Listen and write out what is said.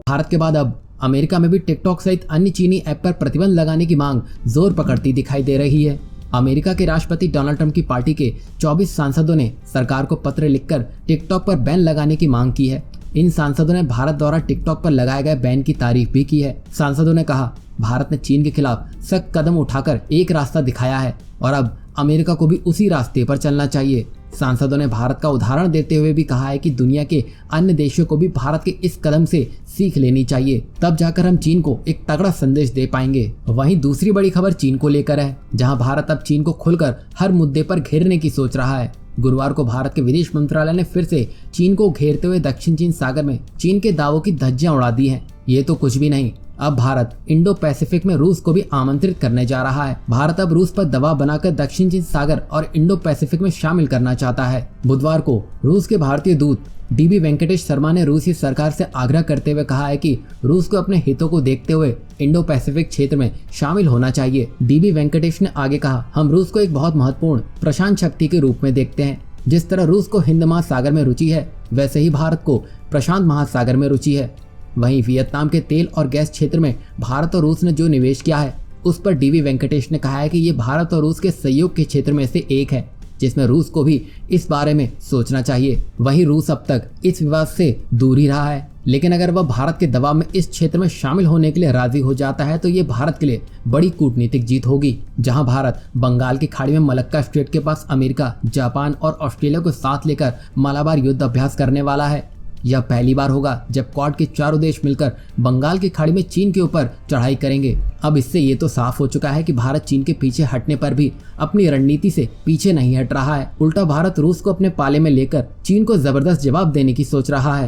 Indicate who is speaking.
Speaker 1: भारत के बाद अब अमेरिका में भी टिकटॉक सहित अन्य चीनी ऐप पर प्रतिबंध लगाने की मांग जोर पकड़ती दिखाई दे रही है। अमेरिका के राष्ट्रपति डोनाल्ड ट्रंप की पार्टी के 24 सांसदों ने सरकार को पत्र लिखकर टिकटॉक पर बैन लगाने की मांग की है। इन सांसदों ने भारत द्वारा टिकटॉक पर लगाए गए बैन की तारीफ भी की है। सांसदों ने कहा, भारत ने चीन के खिलाफ सख्त कदम उठाकर एक रास्ता दिखाया है और अब अमेरिका को भी उसी रास्ते पर चलना चाहिए। सांसदों ने भारत का उदाहरण देते हुए भी कहा है कि दुनिया के अन्य देशों को भी भारत के इस कदम से सीख लेनी चाहिए, तब जाकर हम चीन को एक तगड़ा संदेश दे पाएंगे। वहीं दूसरी बड़ी खबर चीन को लेकर है, जहां भारत अब चीन को खुलकर हर मुद्दे पर घेरने की सोच रहा है। गुरुवार को भारत के विदेश मंत्रालय ने फिर से चीन को घेरते हुए दक्षिण चीन सागर में चीन के दावों की धज्जियां उड़ा दी हैं। ये तो कुछ भी नहीं, अब भारत इंडो पैसिफिक में रूस को भी आमंत्रित करने जा रहा है। भारत अब रूस पर दबाव बनाकर दक्षिण चीन सागर और इंडो पैसिफिक में शामिल करना चाहता है। बुधवार को रूस के भारतीय दूत डीबी वेंकटेश शर्मा ने रूसी सरकार से आग्रह करते हुए कहा है कि रूस को अपने हितों को देखते हुए इंडो पैसिफिक क्षेत्र में शामिल होना चाहिए। डीबी वेंकटेश ने आगे कहा, हम रूस को एक बहुत महत्वपूर्ण प्रशांत शक्ति के रूप में देखते हैं। जिस तरह रूस को हिंद महासागर में रुचि है, वैसे ही भारत को प्रशांत महासागर में रुचि है। वहीं वियतनाम के तेल और गैस क्षेत्र में भारत और रूस ने जो निवेश किया है, उस पर डीवी वेंकटेश ने कहा है कि ये भारत और रूस के सहयोग के क्षेत्र में से एक है, जिसमें रूस को भी इस बारे में सोचना चाहिए। वहीं रूस अब तक इस विवाद से दूर ही रहा है, लेकिन अगर वह भारत के दबाव में इस क्षेत्र में शामिल होने के लिए राजी हो जाता है तो ये भारत के लिए बड़ी कूटनीतिक जीत होगी। जहां भारत बंगाल की खाड़ी में मलक्का स्ट्रेट के पास अमेरिका, जापान और ऑस्ट्रेलिया को साथ लेकर मालाबार युद्ध अभ्यास करने वाला है। यह पहली बार होगा जब क्वाड के चारों देश मिलकर बंगाल की खाड़ी में चीन के ऊपर चढ़ाई करेंगे। अब इससे ये तो साफ हो चुका है कि भारत चीन के पीछे हटने पर भी अपनी रणनीति से पीछे नहीं हट रहा है। उल्टा भारत रूस को अपने पाले में लेकर चीन को जबरदस्त जवाब देने की सोच रहा है।